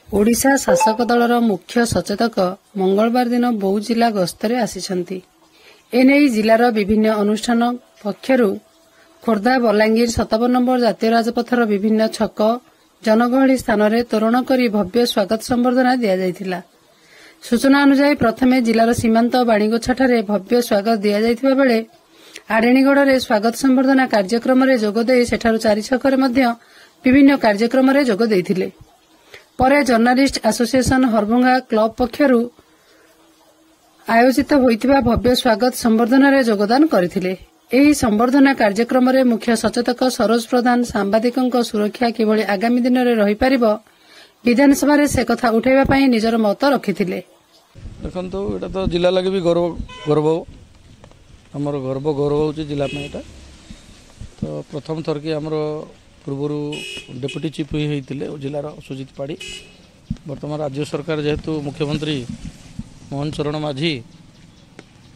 ओडिशा शासक दलर मुख्य सचेतक मंगलवार दिन बौद्ध जिला गस्तरे आसिछन्ति। एनेई जिलार विभिन्न अनुष्ठान पक्षरु खोर्धा बलांगीर 57 नंबर जातीय राजपथर विभिन्न छक जनगहली स्थान में तोरण करी भव्य स्वागत संबर्धना दिया जायथिला। सूचना अनुसार प्रथमे जिलार सीमांत बाणीगोछाठारे भव्य स्वागत दिया जायथिबा बेले आडेणीगढ़ स्वागत संबर्धना कार्यक्रम में जोगदे सेठारु 4 छकरे मध्य विभिन्न कार्यक्रम में जोग देइथिले। परे जर्नालिस्ट एसोसिएशन हरभंगा क्लब पक्षरु आयोजित होइतिबा भव्य स्वागत संबर्धना रे योगदान करथिले। एही संबर्धना कार्यक्रम रे मुख्य सचेतक सरोज प्रधान सांबादिकଙ୍କ सुरक्षा किभଳି आगामी दिन रे रहि परिबो विधानसभा रे से कथा उठाइबा पई निजर मत रखिथिले। देखंतु एटा तो जिला लागि भी गौरव हमर गौरव होची जिला में एटा तो प्रथम थर की हमर पूर्वरु डेप्यूटी चीफ होइतिले जिलार सुजित पाड़ी वर्तमान राज्य सरकार जेहेतु मुख्यमंत्री मोहन चरण माझी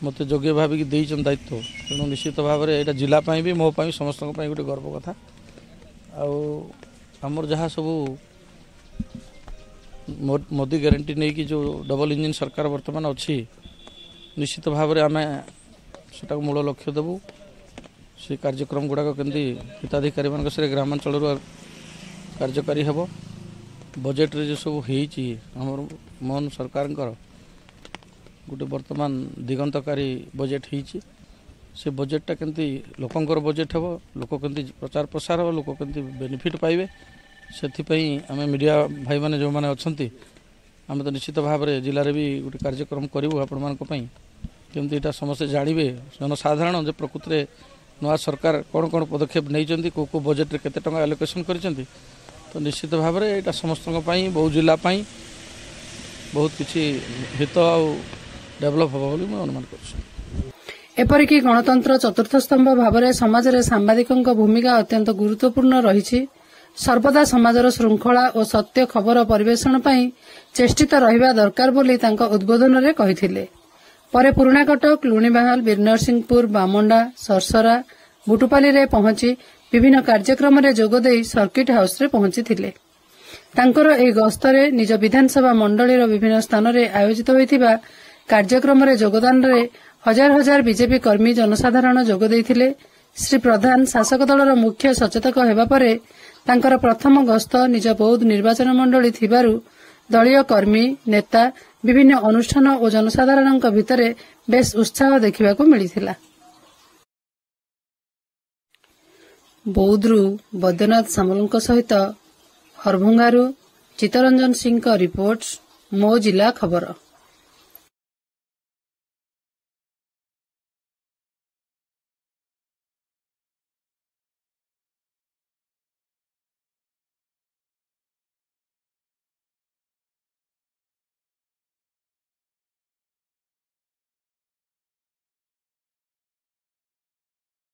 मत योग्य भाविक देइछन दायित्व तेणु निश्चित भाव में यहाँ जिलापाई भी मो समस्त गोटे गर्व कथा आमर जहाँ सब मोदी ग्यारंटी नहीं कि जो डबल इंजिन सरकार वर्तमान अच्छी निश्चित भाव में आम से मूल लक्ष्य देवु से कार्यक्रम गुड़ाक केमती हिताधिकारी मान ग्रामांचल कार्यकारी हेब बजेट रे जो सब होमर मोहन सरकार गोटे वर्तमान दिगंतकारी बजेट होती से बजेटा केमती लोकंकर बजेट हेब लोक केमती प्रचार प्रसार हो लोक केमती बेनिफिट पाइबे से आम मीडिया भाई मैंने जो मैंने अच्छा आम तो निश्चित भाव में जिले में भी गोटे कार्यक्रम करूँ आपण केमती यहाँ समस्ते जानवे जनसाधारण जो प्रकृत में नवा सरकार कौन कौन पदक्षेप नहीं को बजेट में केते टंका एलोकेशन कर तो निश्चित भाव में यहाँ समस्त बहुत जिलापाई बहुत किसी हित आ डेभलप हम बोली अनुमान कर। एपरिक गणतंत्र चतुर्थ स्तंभ भाव में समाज में सांबादिकों भूमिका अत्यंत गुरुत्वपूर्ण रही सर्वदा समाजर श्रृंखला और सत्य खबर परिवेषण पर चेष्टित रहिबा दरकार बोली तांका उद्बोधन में कहिथिले। परे पुराणाकटक लुणीबाहाल बीरनरसिंहपुर बामंडा सरसरा बुटुपाली रे पहुंची विभिन्न कार्यक्रम में जोगदे सर्किट हाउस रे पहुंची थिले। तांकर एही गस्तरे निज विधानसभा मंडलीर विभिन्न स्थान में आयोजित होइतिबा कार्यक्रम में जोगदान रे हजार हजार बीजेपी कर्मी जनसाधारण जोग देइथिले। श्री प्रधान शासक दलर मुख्य सचेतक हेबा परे तांकर प्रथम गस्त निज बौद्ध निर्वाचन मंडली थिबारु दलीय कर्मी नेता विभिन्न अनुष्ठान और जनसाधारण भितर बेस उत्साह देखा मिलता। बौद्धरू बैद्यनाथ सामल सहित हरभंगारू चित्तरंजन सिंह रिपोर्ट मो जिला खबर।